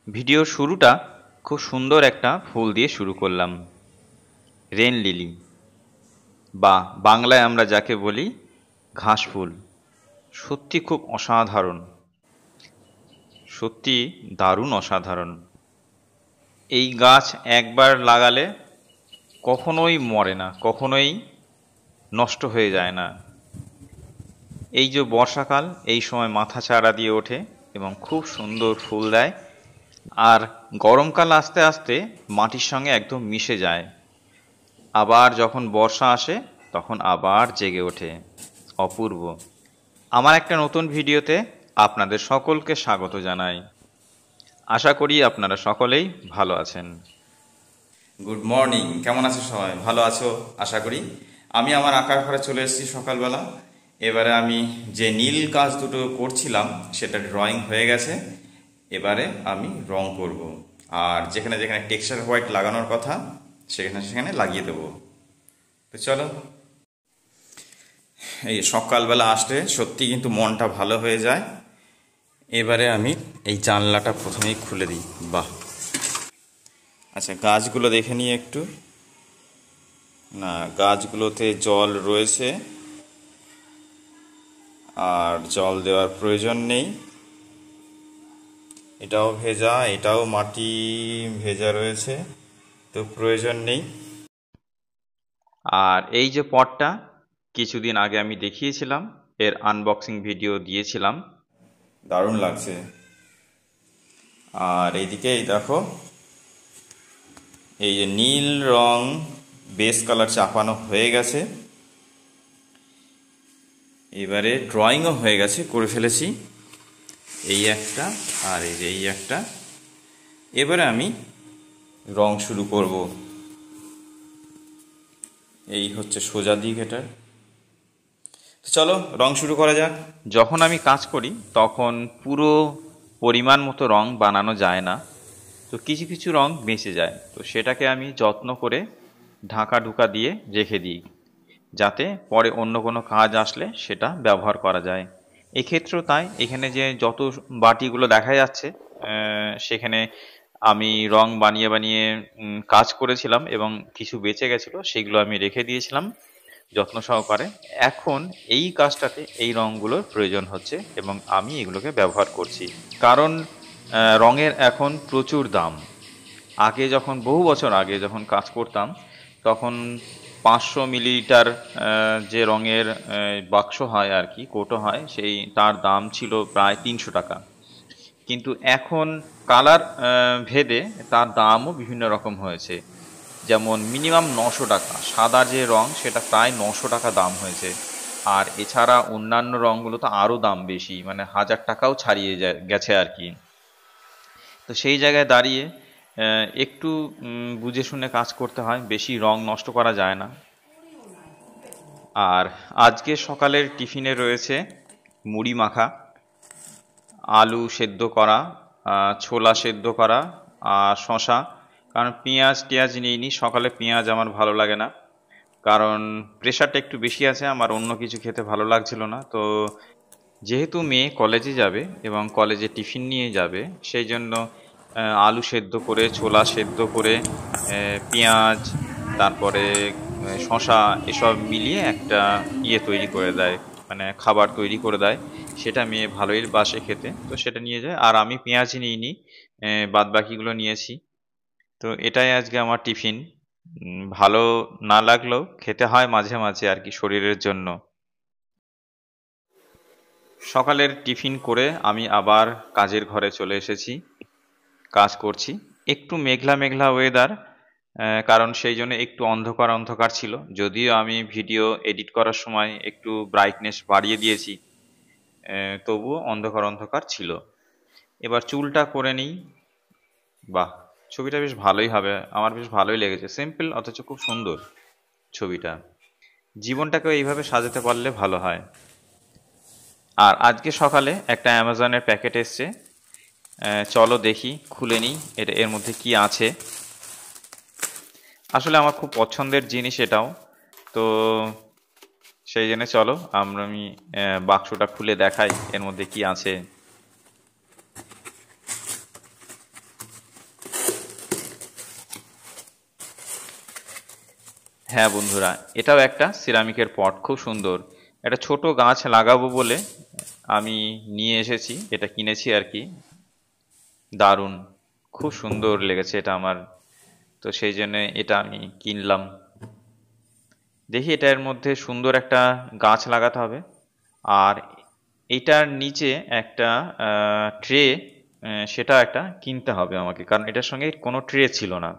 ভিডিওর শুরুটা খুব সুন্দর একটা ফুল দিয়ে শুরু করলাম, রেন লিলি, বা বাংলায় আমরা যাকে বলি ঘাস ফুল। সত্যি খুব অসাধারণ, সত্যি দারুণ অসাধারণ। এই গাছ একবার লাগালে কখনোই মরে না, কখনোই নষ্ট হয়ে যায় না। এই যে বর্ষাকাল, এই সময় মাথা চারা দিয়ে ওঠে এবং খুব সুন্দর ফুল দেয়। আর গরমকাল আস্তে আস্তে মাটির সঙ্গে একদম মিশে যায়। আবার যখন বর্ষা আসে তখন আবার জেগে ওঠে। অপূর্ব। আমার একটা নতুন ভিডিওতে আপনাদের সকলকে স্বাগত জানাই। আশা করি আপনারা সকলেই ভালো আছেন। গুড মর্নিং, কেমন আছো সবাই? ভালো আছো আশা করি। আমি আমার আঁকার ঘরে চলে এসেছি সকালবেলা। এবারে আমি যে নীল কাজ দুটো করছিলাম সেটা ড্রয়িং হয়ে গেছে। এবারে আমি রং করব, আর যেখানে যেখানে টেক্সচার হোয়াইট লাগানোর কথা সেখানে সেখানে লাগিয়ে দেবো। তো চলো। এই সকালবেলা আসলে সত্যি কিন্তু মনটা ভালো হয়ে যায়। এবারে আমি এই জানলাটা প্রথমেই খুলে দিই। বাহ, আচ্ছা গাছগুলো দেখে নিই একটু। না, গাছগুলোতে জল রয়েছে, আর জল দেওয়ার প্রয়োজন নেই। এটাও ভেজা, এটাও মাটি ভেজা রয়েছে, তো প্রয়োজন নেই। আর এই যে পটটা কিছুদিন আগে আমি দেখিয়েছিলাম, এর আনবক্সিং ভিডিও দিয়েছিলাম, দারুণ লাগছে। আর এইদিকে এই দেখো, এই যে নীল রং বেস কালার চাপানো হয়ে গেছে। এবারে ড্রয়িংও হয়ে গেছে, করে ফেলেছি এই একটা আর এই যে এই একটা। এবারে আমি রং শুরু করব। এই হচ্ছে সোজা দিক এটার। তো চলো রং শুরু করা যাক। যখন আমি কাজ করি তখন পুরো পরিমাণ মতো রং বানানো যায় না, তো কিছু কিছু রং বেঁচে যায়। তো সেটাকে আমি যত্ন করে ঢাকা ঢুকা দিয়ে রেখে দিই, যাতে পরে অন্য কোনো কাজ আসলে সেটা ব্যবহার করা যায়। এক্ষেত্রেও তাই, এখানে যে যত বাটিগুলো দেখা যাচ্ছে সেখানে আমি রং বানিয়ে বানিয়ে কাজ করেছিলাম এবং কিছু বেঁচে গেছিলো, সেগুলো আমি রেখে দিয়েছিলাম যত্ন সহকারে। এখন এই কাজটাতে এই রঙগুলোর প্রয়োজন হচ্ছে এবং আমি এগুলোকে ব্যবহার করছি, কারণ রঙের এখন প্রচুর দাম। আগে যখন বহু বছর আগে যখন কাজ করতাম তখন 500 মিলিলিটার যে রঙের বাক্স হয় আর কি, কৌটো হয়, সেই তার দাম ছিল প্রায় 300 টাকা। কিন্তু এখন কালার ভেদে তার দামও বিভিন্ন রকম হয়েছে। যেমন মিনিমাম 900 টাকা সাদা যে রং, সেটা প্রায় 900 টাকা দাম হয়েছে। আর এছাড়া অন্যান্য রঙগুলো তো আরও দাম বেশি, মানে 1000 টাকাও ছাড়িয়ে গেছে আর কি। তো সেই জায়গায় দাঁড়িয়ে একটু বুঝে শুনে কাজ করতে হয়, বেশি রং নষ্ট করা যায় না। আর আজকে সকালের টিফিনে রয়েছে মুড়ি মাখা, আলু সেদ্ধ করা, ছোলা সেদ্ধ করা, আর শশা। কারণ পেঁয়াজ টিয়াজ নিইনি, সকালে পেঁয়াজ আমার ভালো লাগে না, কারণ প্রেশারটা একটু বেশি আছে, আমার অন্য কিছু খেতে ভালো লাগছিল না। তো যেহেতু মেয়ে কলেজে যাবে এবং কলেজে টিফিন নিয়ে যাবে, সেই জন্য আলু সেদ্ধ করে, ছোলা সেদ্ধ করে, পেঁয়াজ, তারপরে শশা, এসব মিলিয়ে একটা ইয়ে তৈরি করে দেয়, মানে খাবার তৈরি করে দেয়। সেটা মেয়ে ভালোই বাসে খেতে, তো সেটা নিয়ে যায়। আর আমি পেঁয়াজ নিইনি, বাদ বাকিগুলো নিয়েছি। তো এটাই আজকে আমার টিফিন। ভালো না লাগলেও খেতে হয় মাঝে মাঝে আর কি, শরীরের জন্য। সকালের টিফিন করে আমি আবার কাজের ঘরে চলে এসেছি, কাজ করছি। একটু মেঘলা মেঘলা ওয়েদার, কারণ সেই জন্য একটু অন্ধকার অন্ধকার ছিল। যদিও আমি ভিডিও এডিট করার সময় একটু ব্রাইটনেস বাড়িয়ে দিয়েছি, তবুও অন্ধকার অন্ধকার ছিল। এবার চুলটা করে নিই। বাহ, ছবিটা বেশ ভালোই হবে, আমার বেশ ভালোই লেগেছে। সিম্পল অথচ খুব সুন্দর ছবিটা। জীবনটাকে এইভাবে সাজাতে পারলে ভালো হয়। আর আজকে সকালে একটা অ্যামাজনের প্যাকেট এসছে, চলো দেখি, খুলে নিই এর মধ্যে কি আছে। আসলে আমার খুব পছন্দের জিনিস এটাও, তো সেই জন্য চলো আমি বাক্সটা খুলে দেখাই এর মধ্যে কি আছে। হ্যাঁ বন্ধুরা, এটাও একটা সিরামিকের পট, খুব সুন্দর। একটা ছোট গাছ লাগাবো বলে আমি নিয়ে এসেছি, এটা কিনেছি আর কি। দারুণ, খুব সুন্দর লেগেছে এটা আমার। তো সেই জন্য এটা আমি কিনলাম। দেখি এটার মধ্যে সুন্দর একটা গাছ লাগাতে হবে। আর এটার নিচে একটা ট্রে, সেটা একটা কিনতে হবে আমাকে, কারণ এটার সঙ্গে কোনো ট্রে ছিল না।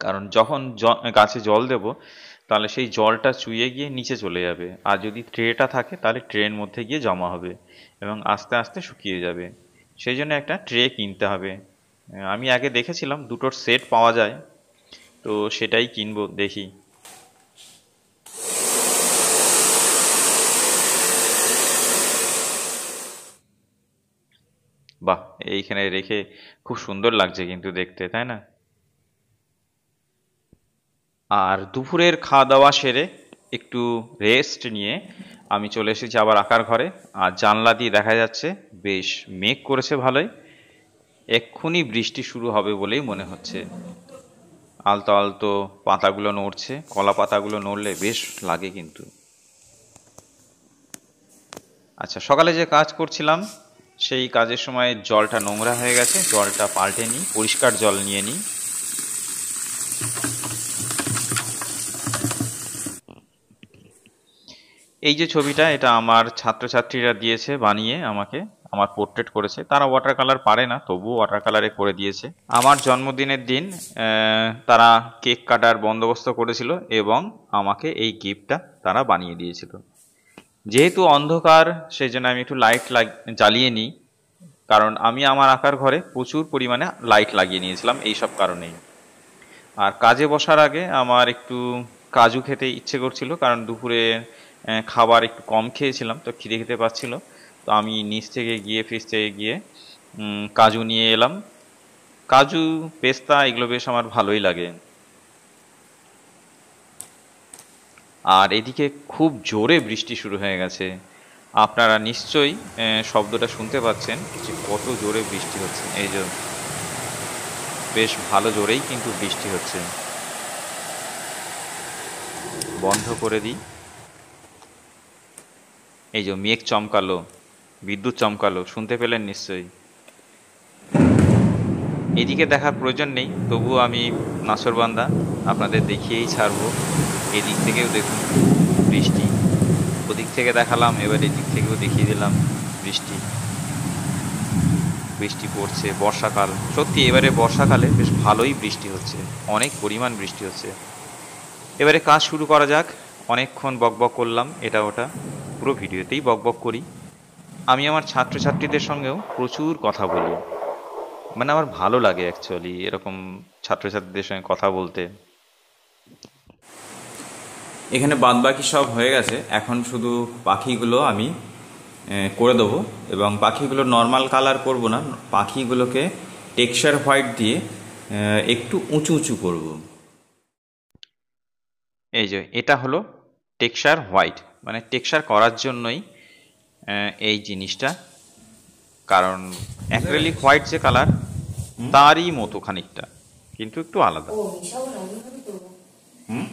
কারণ যখন গাছে জল দেব, তাহলে সেই জলটা চুইয়ে গিয়ে নিচে চলে যাবে, আর যদি ট্রেটা থাকে তাহলে ট্রের মধ্যে গিয়ে জমা হবে এবং আস্তে আস্তে শুকিয়ে যাবে। সেই জন্য একটা ট্রে কিনতে হবে। আমি আগে দেখেছিলাম দুটোর সেট পাওয়া যায়, তো সেটাই কিনবো, দেখি। বাহ, এইখানে রেখে খুব সুন্দর লাগছে কিন্তু দেখতে, তাই না? আর দুপুরের খাওয়া দাওয়া সেরে একটু রেস্ট নিয়ে আমি চলে এসেছি আবার আঁকার ঘরে। আর জানলা দিয়ে দেখা যাচ্ছে বেশ মেঘ করেছে ভালোই, এক্ষুনি বৃষ্টি শুরু হবে বলেই মনে হচ্ছে। আলতো আলতো পাতাগুলো নড়ছে, কলা পাতাগুলো নড়লে বেশ লাগে কিন্তু। আচ্ছা, সকালে যে কাজ করছিলাম সেই কাজের সময় জলটা নোংরা হয়ে গেছে, জলটা পাল্টে নিই, পরিষ্কার জল নিয়ে নিই। এই যে ছবিটা, এটা আমার ছাত্রছাত্রীরা দিয়েছে বানিয়ে আমাকে, আমার পোর্ট্রেট করেছে। তারা ওয়াটার কালার পারে না, তবুও ওয়াটার কালারে করে দিয়েছে। আমার জন্মদিনের দিন তারা কেক কাটার বন্দোবস্ত করেছিল এবং আমাকে এই গিফটটা তারা বানিয়ে দিয়েছিল। যেহেতু অন্ধকার, সেই জন্য আমি একটু লাইট জ্বালিয়ে নিই, কারণ আমি আমার আঁকার ঘরে প্রচুর পরিমাণে লাইট লাগিয়ে নিয়েছিলাম এই সব কারণেই। আর কাজে বসার আগে আমার একটু কাজু খেতে ইচ্ছে করছিল, কারণ দুপুরে খাবার একটু কম খেয়েছিলাম, তো খিদে খেতে পাচ্ছিল। তো আমি নিচ থেকে গিয়ে, ফ্রিজ থেকে গিয়ে কাজু নিয়ে এলাম। কাজু, পেস্তা এগুলো বেশ আমার ভালোই লাগে। আর এদিকে খুব জোরে বৃষ্টি শুরু হয়ে গেছে। আপনারা নিশ্চয়ই শব্দটা শুনতে পাচ্ছেন যে কত জোরে বৃষ্টি হচ্ছে। এই যে বেশ ভালো জোরেই কিন্তু বৃষ্টি হচ্ছে। বন্ধ করে দিই। এই যে মেঘ চমকালো, বিদ্যুৎ চমকালো, শুনতে পেলেন নিশ্চয়ই। এদিকে দেখার প্রয়োজন নেই, তবুও আমি নাছোড়বান্দা, আপনাদের দেখিয়েই ছাড়বো। এদিক থেকেও দেখুন বৃষ্টি, ওদিক থেকে দেখালাম, এবার এদিক থেকেও দেখিয়ে দিলাম বৃষ্টি। বৃষ্টি পড়ছে, বর্ষাকাল, সত্যি এবারে বর্ষাকালে বেশ ভালোই বৃষ্টি হচ্ছে, অনেক পরিমাণ বৃষ্টি হচ্ছে। এবারে কাজ শুরু করা যাক। অনেকক্ষণ বকবক করলাম এটা ওটা, পুরো ভিডিওতেই বকবক করি। আমি আমার ছাত্রছাত্রীদের সঙ্গেও প্রচুর কথা বলি, মানে আমার ভালো লাগে অ্যাকচুয়ালি এরকম ছাত্রছাত্রীদের সঙ্গে কথা বলতে। এখানে বাদবাকি সব হয়ে গেছে, এখন শুধু পাখিগুলো আমি করে দেবো। এবং পাখিগুলো নর্মাল কালার করব না, পাখিগুলোকে টেক্সচার হোয়াইট দিয়ে একটু উঁচু উঁচু করব। এই যে এটা হলো টেক্সচার হোয়াইট, মানে টেক্সচার করার জন্যই এই জিনিসটা। কারণ অ্যাক্রেলিক হোয়াইট যে কালার, তারই মতো খানিকটা, কিন্তু একটু আলাদা। ও মিশাবো না, ওইভাবে করবো। হুম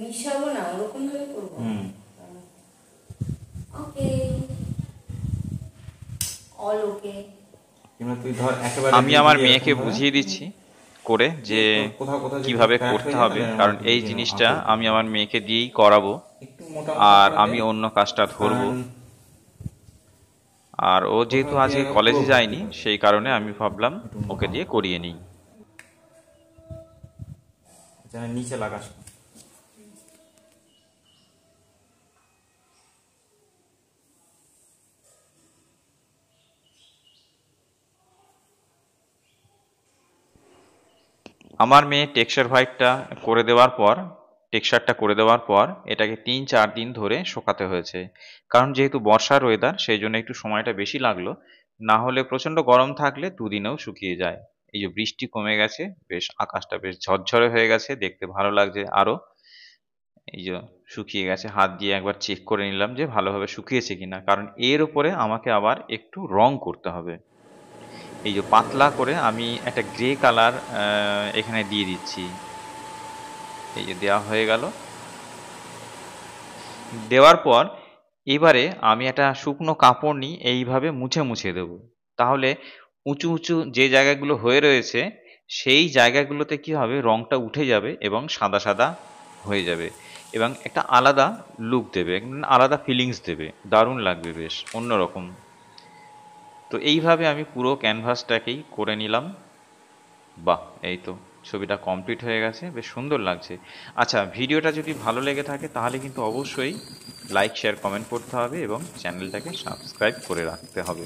মিশাবো না, ওরকম ভাবে করবো। হুম ওকে, অল ওকে। তুই ধর একেবারে আমি আমার মেয়েকে বুঝিয়ে দিচ্ছি করে যে কিভাবে করতে হবে, কারণ এই জিনিসটা আমি আমার মেয়েকে দিয়েই করাবো, আর আমি অন্য কাজটা ধরবো। আর ও যেহেতু আজকে কলেজে যায়নি, সেই কারণে আমি ভাবলাম ওকে দিয়ে করিয়ে নিই। নিচে লাগাস। আমার মেয়ে টেক্সচারটা করে দেওয়ার পর এটাকে 3-4 দিন ধরে শোকাতে হয়েছে। কারণ যেহেতু বর্ষার ওয়েদার, সেই জন্য একটু সময়টা বেশি লাগলো। না হলে প্রচন্ড গরম থাকলে 2 দিনেও শুকিয়ে যায়। এই যে বৃষ্টি কমে গেছে, বেশ আকাশটা বেশ ঝরঝরে হয়ে গেছে, দেখতে ভালো লাগছে আরো। এই যে শুকিয়ে গেছে, হাত দিয়ে একবার চেক করে নিলাম যে ভালোভাবে শুকিয়েছে কিনা, কারণ এর উপরে আমাকে আবার একটু রং করতে হবে। এই যে পাতলা করে আমি একটা গ্রে কালার এখানে দিয়ে দিচ্ছি। এই যে দেওয়া হয়ে গেল। দেওয়ার পর এবারে আমি একটা শুকনো কাপড় নিয়ে এইভাবে মুছে মুছে দেবো। তাহলে উঁচু উঁচু যে জায়গাগুলো হয়ে রয়েছে সেই জায়গাগুলোতে কি হবে, রংটা উঠে যাবে এবং সাদা সাদা হয়ে যাবে এবং একটা আলাদা লুক দেবে, আলাদা ফিলিংস দেবে, দারুণ লাগবে, বেশ অন্যরকম। তো এইভাবে আমি পুরো ক্যানভাসটাকেই করে নিলাম। বাহ, এই তো ছবিটা কমপ্লিট হয়ে গেছে, বেশ সুন্দর লাগছে। আচ্ছা, ভিডিওটা যদি ভালো লেগে থাকে তাহলে কিন্তু অবশ্যই লাইক শেয়ার কমেন্ট করতে হবে এবং চ্যানেলটাকে সাবস্ক্রাইব করে রাখতে হবে।